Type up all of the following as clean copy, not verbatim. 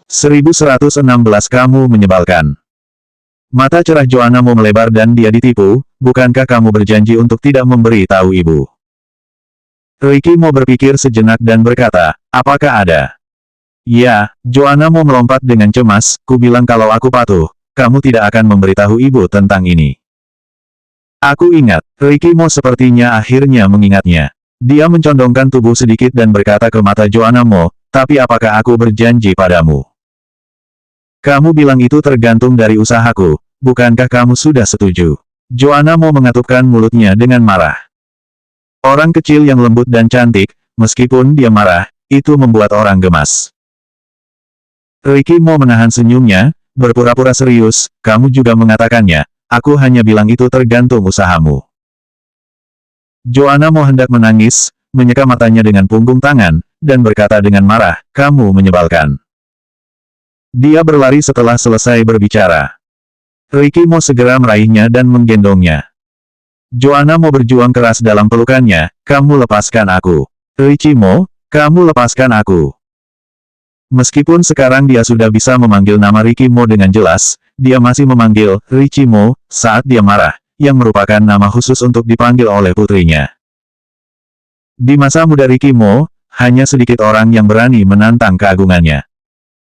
1116 Kamu menyebalkan. Mata cerah Joanna Mo melebar dan dia ditipu, bukankah kamu berjanji untuk tidak memberi tahu ibu? Ricky Mo berpikir sejenak dan berkata, apakah ada? Ya, Joanna Mo melompat dengan cemas, ku bilang kalau aku patuh, kamu tidak akan memberitahu ibu tentang ini. Aku ingat, Ricky Mo sepertinya akhirnya mengingatnya. Dia mencondongkan tubuh sedikit dan berkata ke mata Joanna Mo, tapi apakah aku berjanji padamu? Kamu bilang itu tergantung dari usahaku, bukankah kamu sudah setuju? Joanna Mo mengatupkan mulutnya dengan marah. Orang kecil yang lembut dan cantik, meskipun dia marah, itu membuat orang gemas. Ricky Mo menahan senyumnya, berpura-pura serius, kamu juga mengatakannya, aku hanya bilang itu tergantung usahamu. Joanna Mo hendak menangis, menyeka matanya dengan punggung tangan, dan berkata dengan marah, kamu menyebalkan. Dia berlari setelah selesai berbicara. Ricky Mo segera meraihnya dan menggendongnya. Joanna Mo berjuang keras dalam pelukannya, kamu lepaskan aku. Ricky Mo, kamu lepaskan aku. Meskipun sekarang dia sudah bisa memanggil nama Ricky Mo dengan jelas, dia masih memanggil Ricky Mo saat dia marah, yang merupakan nama khusus untuk dipanggil oleh putrinya. Di masa muda Ricky Mo, hanya sedikit orang yang berani menantang keagungannya.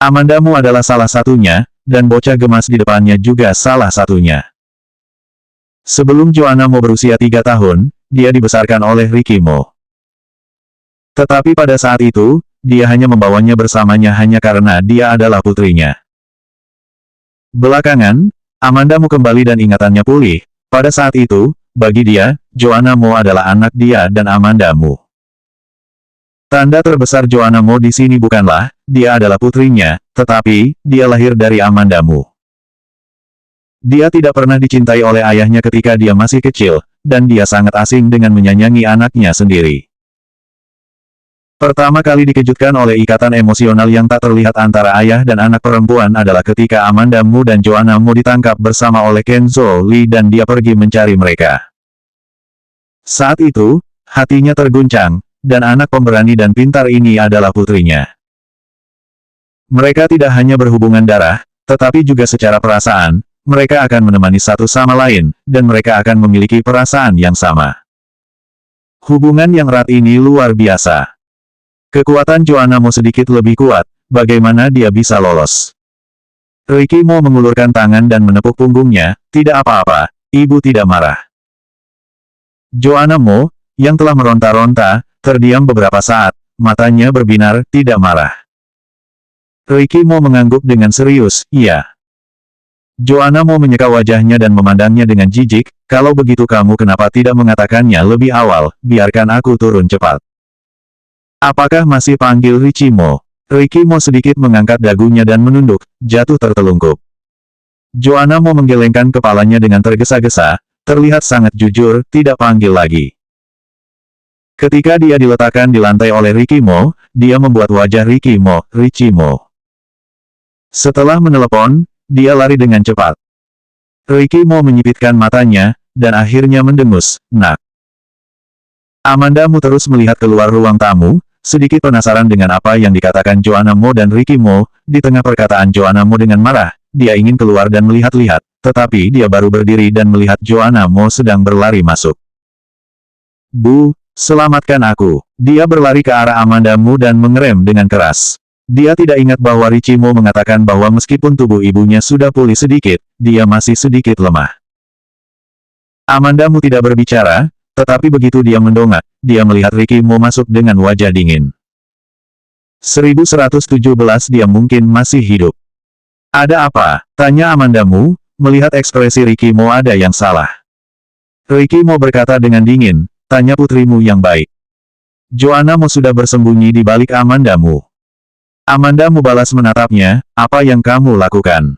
Amanda Mo adalah salah satunya, dan bocah gemas di depannya juga salah satunya. Sebelum Joanna Mo berusia 3 tahun, dia dibesarkan oleh Ricky Mo. Tetapi pada saat itu, dia hanya membawanya bersamanya hanya karena dia adalah putrinya. Belakangan, Amanda Mo kembali dan ingatannya pulih. Pada saat itu, bagi dia, Joanna Mo adalah anak dia dan Amanda Mo. Tanda terbesar Joanna Mo di sini bukanlah, dia adalah putrinya, tetapi, dia lahir dari Amanda Mo. Dia tidak pernah dicintai oleh ayahnya ketika dia masih kecil, dan dia sangat asing dengan menyayangi anaknya sendiri. Pertama kali dikejutkan oleh ikatan emosional yang tak terlihat antara ayah dan anak perempuan adalah ketika Amanda Mo dan Joanna Mo ditangkap bersama oleh Kenzo Lee dan dia pergi mencari mereka. Saat itu, hatinya terguncang, dan anak pemberani dan pintar ini adalah putrinya. Mereka tidak hanya berhubungan darah, tetapi juga secara perasaan, mereka akan menemani satu sama lain, dan mereka akan memiliki perasaan yang sama. Hubungan yang erat ini luar biasa. Kekuatan Joanna Mo sedikit lebih kuat, bagaimana dia bisa lolos? Ricky Mo mengulurkan tangan dan menepuk punggungnya, tidak apa-apa, ibu tidak marah. Joanna Mo, yang telah meronta-ronta, terdiam beberapa saat, matanya berbinar, tidak marah. Ricky Mo mengangguk dengan serius, iya. Joanna Mo menyeka wajahnya dan memandangnya dengan jijik, kalau begitu kamu kenapa tidak mengatakannya lebih awal, biarkan aku turun cepat. Apakah masih panggil Ricky Mo? Ricky Mo sedikit mengangkat dagunya dan menunduk, jatuh tertelungkup. Joanna Mo menggelengkan kepalanya dengan tergesa-gesa, terlihat sangat jujur, tidak panggil lagi. Ketika dia diletakkan di lantai oleh Ricky Mo, dia membuat wajah Ricky Mo. Setelah menelepon, dia lari dengan cepat. Ricky Mo menyipitkan matanya, dan akhirnya mendengus, nak. Amanda Mo terus melihat keluar ruang tamu, sedikit penasaran dengan apa yang dikatakan Joanna Mo dan Ricky Mo. Di tengah perkataan Joanna Mo dengan marah, dia ingin keluar dan melihat-lihat, tetapi dia baru berdiri dan melihat Joanna Mo sedang berlari masuk. Bu, selamatkan aku. Dia berlari ke arah Amanda Mo dan mengerem dengan keras. Dia tidak ingat bahwa Ricky Mo mengatakan bahwa meskipun tubuh ibunya sudah pulih sedikit, dia masih sedikit lemah. Amanda Mo tidak berbicara, tetapi begitu dia mendongak, dia melihat Ricky Mo masuk dengan wajah dingin. 1117 dia mungkin masih hidup. Ada apa? Tanya Amanda Mo, melihat ekspresi Ricky Mo ada yang salah. Ricky Mo berkata dengan dingin, tanya putrimu yang baik. Joanna Mo sudah bersembunyi di balik Amanda Mo. Amanda Mo balas menatapnya, apa yang kamu lakukan?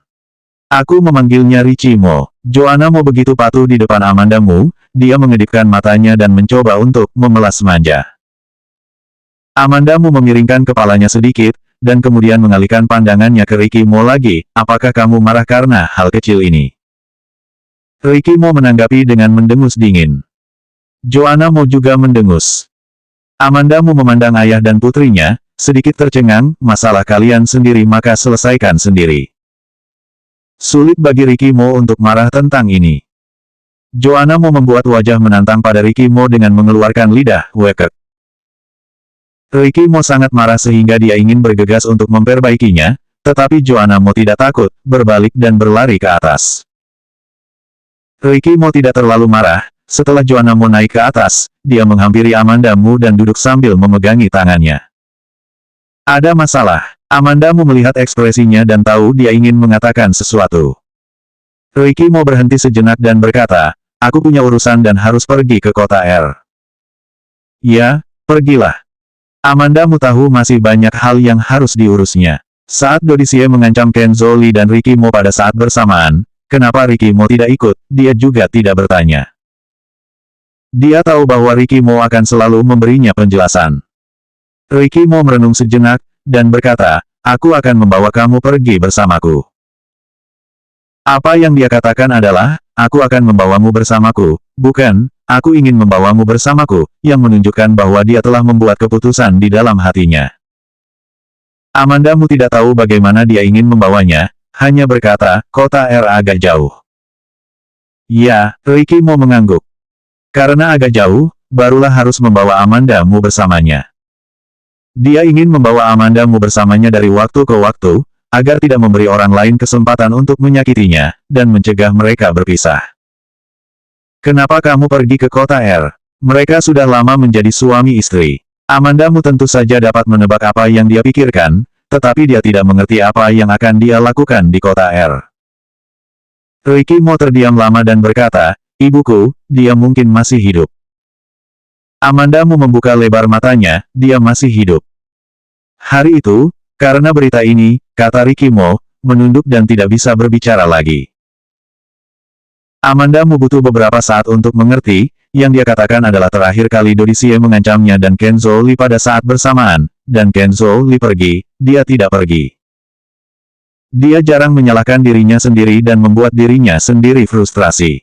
Aku memanggilnya Ricky Mo. Joanna Mo begitu patuh di depan Amanda Mo, dia mengedipkan matanya dan mencoba untuk memelas manja. Amanda Mo memiringkan kepalanya sedikit, dan kemudian mengalihkan pandangannya ke Ricky Mo lagi, apakah kamu marah karena hal kecil ini? Ricky Mo menanggapi dengan mendengus dingin. Joanna Mo juga mendengus. Amanda Mo memandang ayah dan putrinya, sedikit tercengang, masalah kalian sendiri maka selesaikan sendiri. Sulit bagi Ricky Mo untuk marah tentang ini. Joanna mau membuat wajah menantang pada Ricky Mo dengan mengeluarkan lidah, wekek. Ricky Mo sangat marah sehingga dia ingin bergegas untuk memperbaikinya, tetapi Joanna Mo tidak takut, berbalik dan berlari ke atas. Ricky Mo tidak terlalu marah, setelah Joanna Mo naik ke atas, dia menghampiri Amanda Mo dan duduk sambil memegangi tangannya. Ada masalah. Amanda Mo melihat ekspresinya dan tahu dia ingin mengatakan sesuatu. Ricky Mo berhenti sejenak dan berkata, aku punya urusan dan harus pergi ke kota R. Ya, pergilah. Amanda Mo tahu masih banyak hal yang harus diurusnya. Saat Dodisie mengancam Kenzo Lee dan Ricky Mo pada saat bersamaan, kenapa Ricky Mo tidak ikut, dia juga tidak bertanya. Dia tahu bahwa Ricky Mo akan selalu memberinya penjelasan. Ricky Mo merenung sejenak, dan berkata, aku akan membawa kamu pergi bersamaku. Apa yang dia katakan adalah, aku akan membawamu bersamaku, bukan, aku ingin membawamu bersamaku, yang menunjukkan bahwa dia telah membuat keputusan di dalam hatinya. Amanda Mo tidak tahu bagaimana dia ingin membawanya, hanya berkata, kota R agak jauh. Ya, Ricky Mo mengangguk. Karena agak jauh, barulah harus membawa Amanda Mo bersamanya. Dia ingin membawa Amanda Mo bersamanya dari waktu ke waktu, agar tidak memberi orang lain kesempatan untuk menyakitinya, dan mencegah mereka berpisah. Kenapa kamu pergi ke kota R? Mereka sudah lama menjadi suami istri. Amanda Mo tentu saja dapat menebak apa yang dia pikirkan, tetapi dia tidak mengerti apa yang akan dia lakukan di kota R. Ricky Mo terdiam lama dan berkata, ibuku, dia mungkin masih hidup. Amanda Mo membuka lebar matanya, dia masih hidup. Hari itu, karena berita ini, kata Ricky Mo, menunduk dan tidak bisa berbicara lagi. Amanda Mo butuh beberapa saat untuk mengerti, yang dia katakan adalah terakhir kali Dodisie mengancamnya dan Kenzo Lee pada saat bersamaan, dan Kenzo Lee pergi, dia tidak pergi. Dia jarang menyalahkan dirinya sendiri dan membuat dirinya sendiri frustrasi.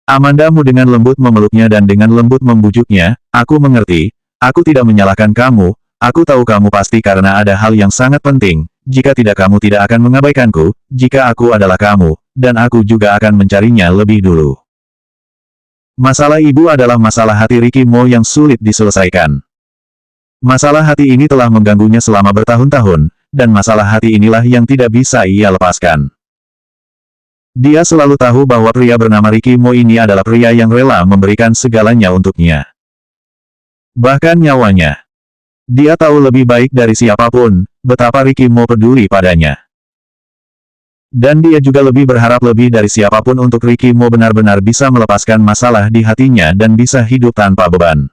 Amanda Mo dengan lembut memeluknya dan dengan lembut membujuknya, aku mengerti, aku tidak menyalahkan kamu, aku tahu kamu pasti karena ada hal yang sangat penting, jika tidak kamu tidak akan mengabaikanku, jika aku adalah kamu, dan aku juga akan mencarinya lebih dulu. Masalah ibu adalah masalah hati Ricky Mo yang sulit diselesaikan. Masalah hati ini telah mengganggunya selama bertahun-tahun, dan masalah hati inilah yang tidak bisa ia lepaskan. Dia selalu tahu bahwa pria bernama Ricky Mo ini adalah pria yang rela memberikan segalanya untuknya. Bahkan nyawanya. Dia tahu lebih baik dari siapapun, betapa Ricky Mo peduli padanya. Dan dia juga lebih berharap lebih dari siapapun untuk Ricky Mo benar-benar bisa melepaskan masalah di hatinya dan bisa hidup tanpa beban.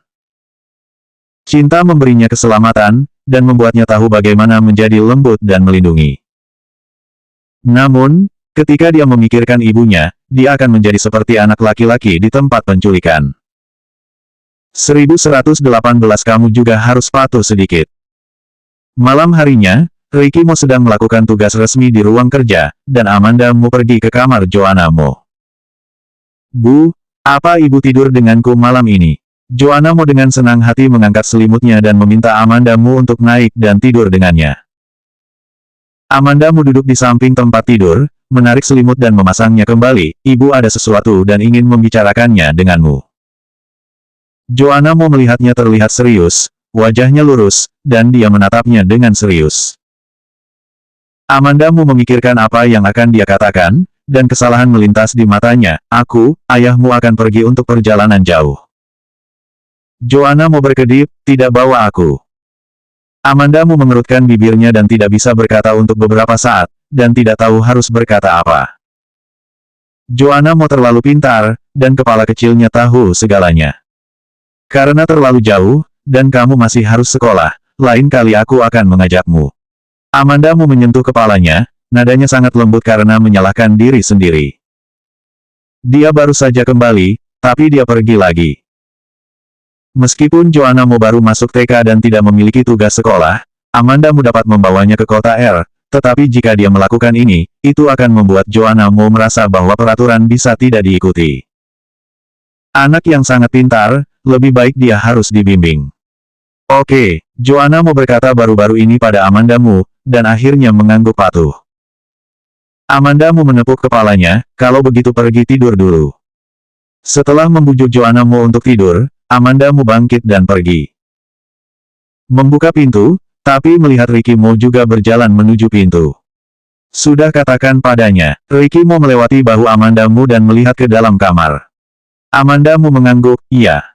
Cinta memberinya keselamatan, dan membuatnya tahu bagaimana menjadi lembut dan melindungi. Namun, ketika dia memikirkan ibunya, dia akan menjadi seperti anak laki-laki di tempat penculikan. 1118 kamu juga harus patuh sedikit. Malam harinya, Ricky Mo sedang melakukan tugas resmi di ruang kerja, dan Amanda Mo pergi ke kamar Joanna Mo. Bu, apa ibu tidur denganku malam ini? Joanna Mo dengan senang hati mengangkat selimutnya dan meminta Amanda Mo untuk naik dan tidur dengannya. Amanda Mo duduk di samping tempat tidur, menarik selimut dan memasangnya kembali, ibu ada sesuatu dan ingin membicarakannya denganmu. Joanna Mo melihatnya terlihat serius, wajahnya lurus, dan dia menatapnya dengan serius. Amanda Mo memikirkan apa yang akan dia katakan, dan kesalahan melintas di matanya, aku, ayahmu akan pergi untuk perjalanan jauh. Joanna Mo berkedip, tidak bawa aku. Amanda Mo mengerutkan bibirnya dan tidak bisa berkata untuk beberapa saat, dan tidak tahu harus berkata apa. Joanna Mo terlalu pintar, dan kepala kecilnya tahu segalanya. Karena terlalu jauh, dan kamu masih harus sekolah, lain kali aku akan mengajakmu. Amanda Mo menyentuh kepalanya, nadanya sangat lembut karena menyalahkan diri sendiri. Dia baru saja kembali, tapi dia pergi lagi. Meskipun Joanna Mo baru masuk TK dan tidak memiliki tugas sekolah, Amanda Mo dapat membawanya ke kota R, tetapi jika dia melakukan ini, itu akan membuat Joanna Mo merasa bahwa peraturan bisa tidak diikuti. Anak yang sangat pintar, lebih baik dia harus dibimbing. Oke, Joanna Mo berkata baru-baru ini pada Amanda Mu, dan akhirnya mengangguk patuh. Amanda Mu menepuk kepalanya, kalau begitu pergi tidur dulu. Setelah membujuk Joanna Mo untuk tidur, Amanda Mu bangkit dan pergi. Membuka pintu, tapi melihat Ricky Mo juga berjalan menuju pintu. Sudah katakan padanya, Ricky Mo melewati bahu Amanda Mu dan melihat ke dalam kamar. Amanda Mu mengangguk, iya.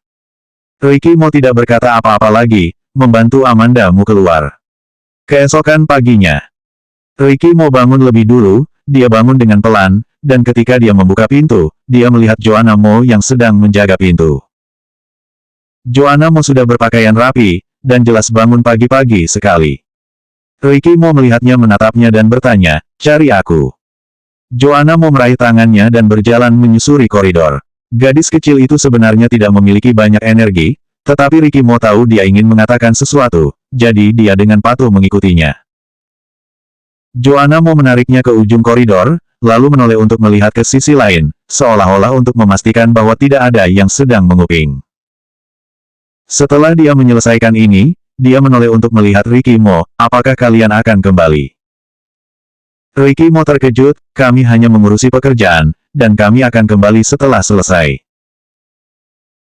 Ricky Mo tidak berkata apa-apa lagi, membantu Amanda Mu keluar. Keesokan paginya, Ricky Mo bangun lebih dulu, dia bangun dengan pelan, dan ketika dia membuka pintu, dia melihat Joanna Mo yang sedang menjaga pintu. Joanna Mo sudah berpakaian rapi, dan jelas bangun pagi-pagi sekali. Ricky Mo melihatnya menatapnya dan bertanya, cari aku. Joanna Mo meraih tangannya dan berjalan menyusuri koridor. Gadis kecil itu sebenarnya tidak memiliki banyak energi, tetapi Ricky Mo tahu dia ingin mengatakan sesuatu, jadi dia dengan patuh mengikutinya. Joanna Mo menariknya ke ujung koridor, lalu menoleh untuk melihat ke sisi lain, seolah-olah untuk memastikan bahwa tidak ada yang sedang menguping. Setelah dia menyelesaikan ini, dia menoleh untuk melihat Ricky Mo, apakah kalian akan kembali? Ricky Mo terkejut, kami hanya mengurusi pekerjaan, dan kami akan kembali setelah selesai.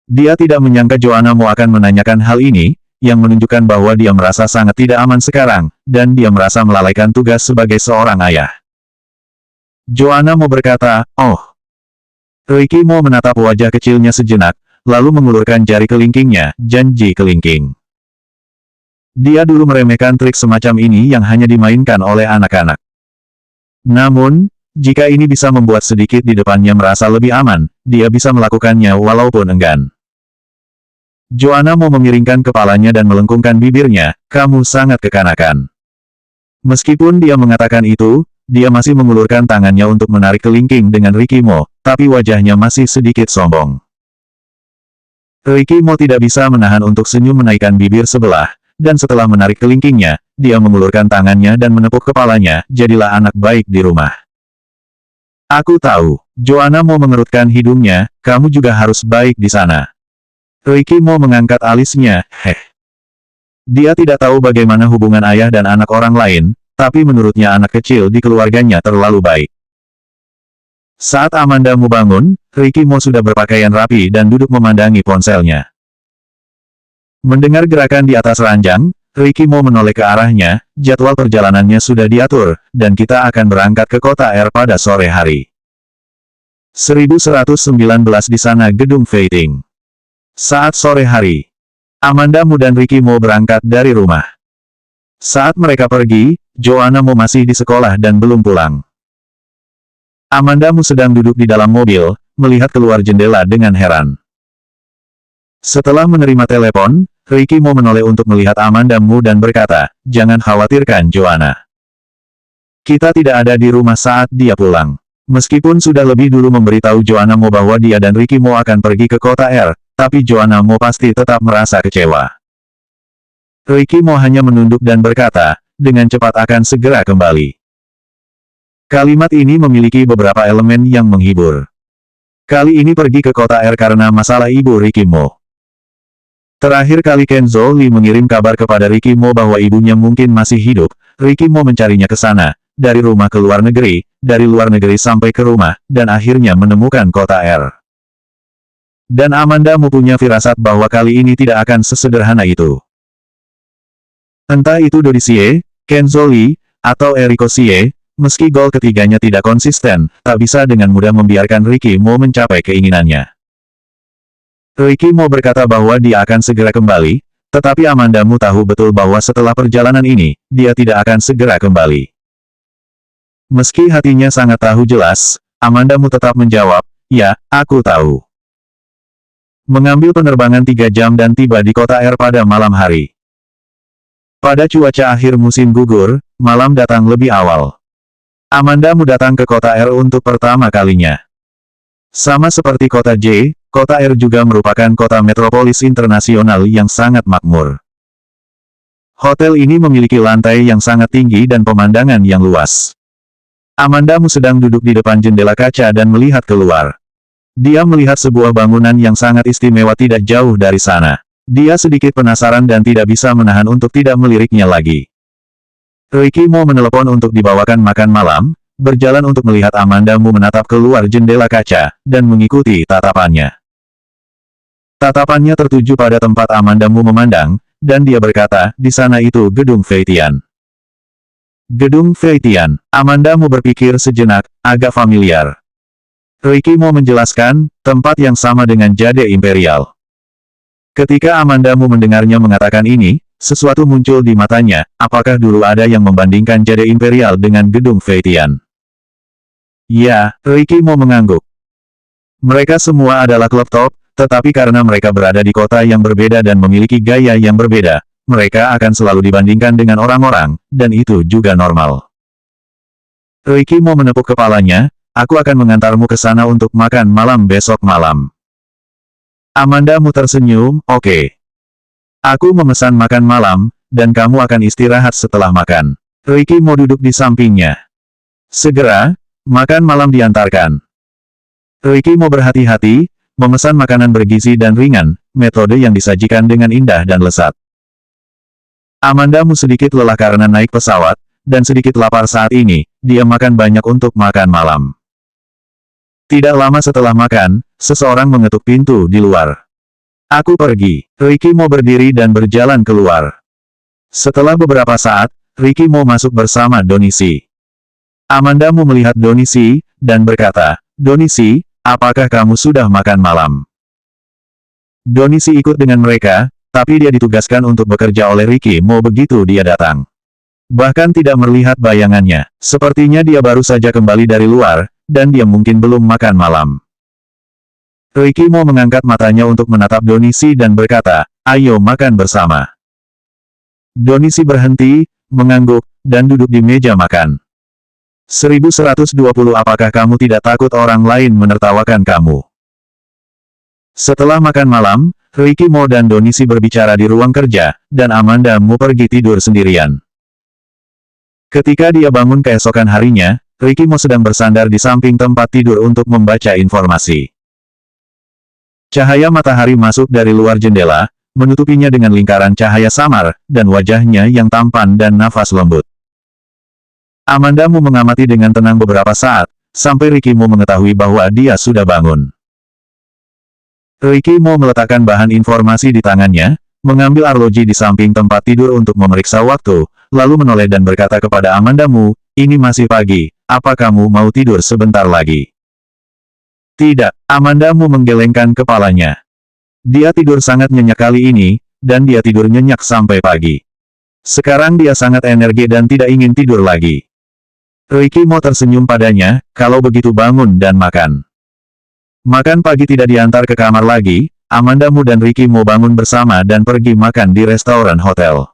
Dia tidak menyangka Joanna Mo akan menanyakan hal ini, yang menunjukkan bahwa dia merasa sangat tidak aman sekarang, dan dia merasa melalaikan tugas sebagai seorang ayah. Joanna Mo berkata, oh. Ricky Mo menatap wajah kecilnya sejenak, lalu mengulurkan jari kelingkingnya, janji kelingking. Dia dulu meremehkan trik semacam ini yang hanya dimainkan oleh anak-anak. Namun, jika ini bisa membuat sedikit di depannya merasa lebih aman, dia bisa melakukannya walaupun enggan. Joanna Mo memiringkan kepalanya dan melengkungkan bibirnya, kamu sangat kekanakan. Meskipun dia mengatakan itu, dia masih mengulurkan tangannya untuk menarik kelingking dengan Ricky Mo, tapi wajahnya masih sedikit sombong. Ricky Mo tidak bisa menahan untuk senyum menaikkan bibir sebelah, dan setelah menarik kelingkingnya, dia mengulurkan tangannya dan menepuk kepalanya, jadilah anak baik di rumah. Aku tahu. Joanna Mo mengerutkan hidungnya, kamu juga harus baik di sana. Ricky Mo mengangkat alisnya, Dia tidak tahu bagaimana hubungan ayah dan anak orang lain, tapi menurutnya anak kecil di keluarganya terlalu baik. Saat Amanda Mu bangun, Ricky Mo sudah berpakaian rapi dan duduk memandangi ponselnya. Mendengar gerakan di atas ranjang, Ricky Mo menoleh ke arahnya, jadwal perjalanannya sudah diatur, dan kita akan berangkat ke kota R pada sore hari. 1119 di sana gedung Feiting. Saat sore hari, Amanda Mu dan Ricky Mo berangkat dari rumah. Saat mereka pergi, Joanna Mo masih di sekolah dan belum pulang. Amanda Mu sedang duduk di dalam mobil, melihat keluar jendela dengan heran. Setelah menerima telepon, Ricky Mo menoleh untuk melihat Amanda Mu dan berkata, jangan khawatirkan Joanna. Kita tidak ada di rumah saat dia pulang. Meskipun sudah lebih dulu memberitahu Joanna Mo bahwa dia dan Ricky Mo akan pergi ke kota R, tapi Joanna Mo pasti tetap merasa kecewa. Ricky Mo hanya menunduk dan berkata, dengan cepat akan segera kembali. Kalimat ini memiliki beberapa elemen yang menghibur. Kali ini pergi ke kota R karena masalah ibu Ricky Mo. Terakhir kali Kenzo Lee mengirim kabar kepada Ricky Mo bahwa ibunya mungkin masih hidup, Ricky Mo mencarinya ke sana, dari rumah ke luar negeri, dari luar negeri sampai ke rumah, dan akhirnya menemukan kota R. Dan Amanda Mu punya firasat bahwa kali ini tidak akan sesederhana itu. Entah itu Dodi Xie, Kenzo Lee, atau Eriko Xie, meski gol ketiganya tidak konsisten, tak bisa dengan mudah membiarkan Ricky Mo mencapai keinginannya. Ricky Mo berkata bahwa dia akan segera kembali, tetapi Amanda Mu tahu betul bahwa setelah perjalanan ini, dia tidak akan segera kembali. Meski hatinya sangat tahu jelas, Amanda Mu tetap menjawab, ya, aku tahu. Mengambil penerbangan 3 jam dan tiba di kota R pada malam hari. Pada cuaca akhir musim gugur, malam datang lebih awal. Amanda Mu datang ke kota R untuk pertama kalinya. Sama seperti kota J, kota R juga merupakan kota metropolis internasional yang sangat makmur. Hotel ini memiliki lantai yang sangat tinggi dan pemandangan yang luas. Amanda Mu sedang duduk di depan jendela kaca dan melihat keluar. Dia melihat sebuah bangunan yang sangat istimewa tidak jauh dari sana. Dia sedikit penasaran dan tidak bisa menahan untuk tidak meliriknya lagi. Ricky Mo menelepon untuk dibawakan makan malam, berjalan untuk melihat Amanda Mu menatap keluar jendela kaca, dan mengikuti tatapannya. Tatapannya tertuju pada tempat Amanda Mu memandang, dan dia berkata, di sana itu gedung Feitian. Gedung Feitian, Amanda Mu berpikir sejenak, agak familiar. Ricky Mo menjelaskan, tempat yang sama dengan Jade Imperial. Ketika Amanda Mu mendengarnya mengatakan ini, sesuatu muncul di matanya, apakah dulu ada yang membandingkan Jade Imperial dengan gedung Feitian? Ya, Ricky Mo mengangguk. Mereka semua adalah klub top, tetapi karena mereka berada di kota yang berbeda dan memiliki gaya yang berbeda, mereka akan selalu dibandingkan dengan orang-orang, dan itu juga normal. Ricky Mo menepuk kepalanya, aku akan mengantarmu ke sana untuk makan malam besok malam. Amanda Mu tersenyum, oke. Aku memesan makan malam, dan kamu akan istirahat setelah makan. Ricky Mo duduk di sampingnya. Segera, makan malam diantarkan. Ricky Mo berhati-hati, memesan makanan bergizi dan ringan, metode yang disajikan dengan indah dan lezat. Amanda Mu sedikit lelah karena naik pesawat, dan sedikit lapar saat ini, dia makan banyak untuk makan malam. Tidak lama setelah makan, seseorang mengetuk pintu di luar. Aku pergi. Ricky Mo berdiri dan berjalan keluar. Setelah beberapa saat, Ricky Mo masuk bersama Donishi. Amanda Mu melihat Donishi, dan berkata, Donishi, apakah kamu sudah makan malam? Donishi ikut dengan mereka, tapi dia ditugaskan untuk bekerja oleh Ricky Mo begitu dia datang. Bahkan tidak melihat bayangannya, sepertinya dia baru saja kembali dari luar, dan dia mungkin belum makan malam. Ricky Mo mengangkat matanya untuk menatap Donishi dan berkata, ayo makan bersama. Donishi berhenti, mengangguk, dan duduk di meja makan. 1120 Apakah kamu tidak takut orang lain menertawakan kamu? Setelah makan malam, Ricky Mo dan Donishi berbicara di ruang kerja, dan Amanda Mu pergi tidur sendirian. Ketika dia bangun keesokan harinya, Ricky Mo sedang bersandar di samping tempat tidur untuk membaca informasi. Cahaya matahari masuk dari luar jendela, menutupinya dengan lingkaran cahaya samar, dan wajahnya yang tampan dan nafas lembut. Amanda Mu mengamati dengan tenang beberapa saat, sampai Ricky Mo mengetahui bahwa dia sudah bangun. Ricky Mo meletakkan bahan informasi di tangannya, mengambil arloji di samping tempat tidur untuk memeriksa waktu, lalu menoleh dan berkata kepada Amanda Mu, ini masih pagi, apa kamu mau tidur sebentar lagi? Tidak, Amanda Mu menggelengkan kepalanya. Dia tidur sangat nyenyak kali ini, dan dia tidur nyenyak sampai pagi. Sekarang dia sangat energi dan tidak ingin tidur lagi. Ricky Mo tersenyum padanya, kalau begitu bangun dan makan. Makan pagi tidak diantar ke kamar lagi, Amanda Mu dan Ricky Mo bangun bersama dan pergi makan di restoran hotel.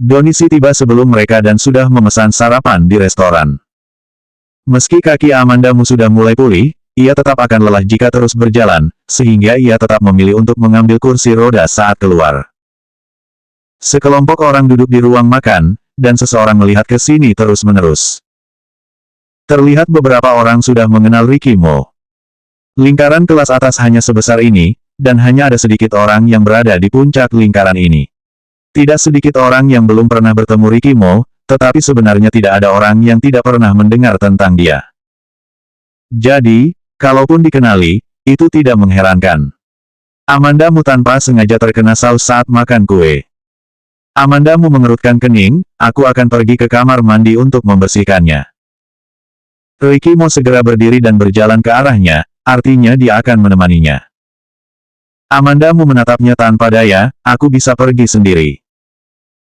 Donishi tiba sebelum mereka dan sudah memesan sarapan di restoran. Meski kaki Amanda Mu sudah mulai pulih, ia tetap akan lelah jika terus berjalan, sehingga ia tetap memilih untuk mengambil kursi roda saat keluar. Sekelompok orang duduk di ruang makan, dan seseorang melihat ke sini terus-menerus. Terlihat beberapa orang sudah mengenal Ricky Mo. Lingkaran kelas atas hanya sebesar ini, dan hanya ada sedikit orang yang berada di puncak lingkaran ini. Tidak sedikit orang yang belum pernah bertemu Ricky Mo, tetapi sebenarnya tidak ada orang yang tidak pernah mendengar tentang dia. Jadi, kalaupun dikenali, itu tidak mengherankan. Amanda Mu tanpa sengaja terkena saus saat makan kue. Amanda Mu mengerutkan kening, aku akan pergi ke kamar mandi untuk membersihkannya. Ricky Mo segera berdiri dan berjalan ke arahnya, artinya dia akan menemaninya. Amanda Mu menatapnya tanpa daya, aku bisa pergi sendiri.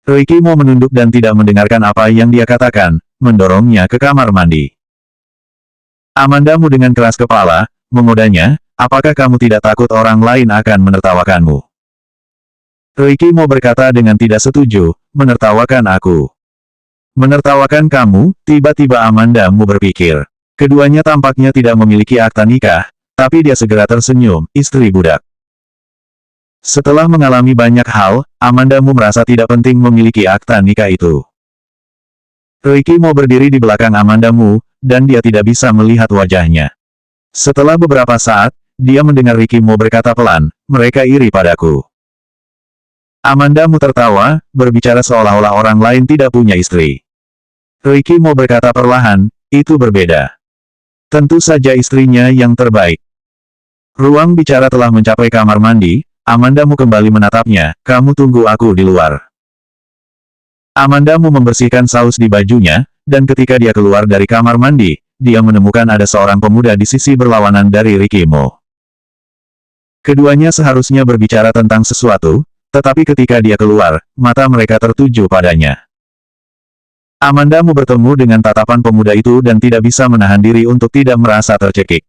Ricky Mo menunduk dan tidak mendengarkan apa yang dia katakan, mendorongnya ke kamar mandi. Amanda Mu dengan keras kepala, mengodanya, apakah kamu tidak takut orang lain akan menertawakanmu? Ricky Mo berkata dengan tidak setuju, menertawakan aku. Menertawakan kamu, tiba-tiba Amanda Mu berpikir. Keduanya tampaknya tidak memiliki akta nikah, tapi dia segera tersenyum, istri budak. Setelah mengalami banyak hal, Amanda Mu merasa tidak penting memiliki akta nikah itu. Ricky Mo berdiri di belakang Amanda Mu, dan dia tidak bisa melihat wajahnya. Setelah beberapa saat, dia mendengar Ricky Mo berkata pelan, mereka iri padaku. Amandamu tertawa, berbicara seolah-olah orang lain tidak punya istri. Ricky mau berkata perlahan, itu berbeda. Tentu saja istrinya yang terbaik. Ruang bicara telah mencapai kamar mandi, Amandamu kembali menatapnya, kamu tunggu aku di luar. Amandamu membersihkan saus di bajunya, dan ketika dia keluar dari kamar mandi, dia menemukan ada seorang pemuda di sisi berlawanan dari Ricky Mo. Keduanya seharusnya berbicara tentang sesuatu, tetapi ketika dia keluar, mata mereka tertuju padanya. Amandamu bertemu dengan tatapan pemuda itu dan tidak bisa menahan diri untuk tidak merasa tercekik.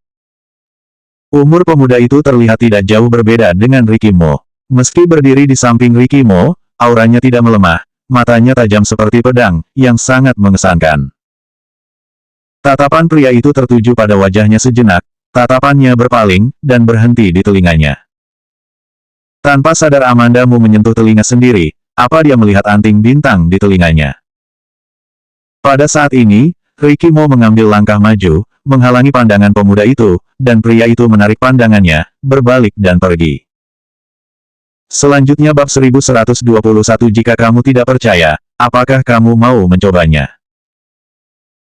Umur pemuda itu terlihat tidak jauh berbeda dengan Ricky Mo. Meski berdiri di samping Ricky Mo, auranya tidak melemah, matanya tajam seperti pedang, yang sangat mengesankan. Tatapan pria itu tertuju pada wajahnya sejenak, tatapannya berpaling, dan berhenti di telinganya. Tanpa sadar Amandamu menyentuh telinga sendiri, apa dia melihat anting bintang di telinganya. Pada saat ini, Ricky Mo mengambil langkah maju, menghalangi pandangan pemuda itu, dan pria itu menarik pandangannya, berbalik dan pergi. Selanjutnya bab 1121 jika kamu tidak percaya, apakah kamu mau mencobanya?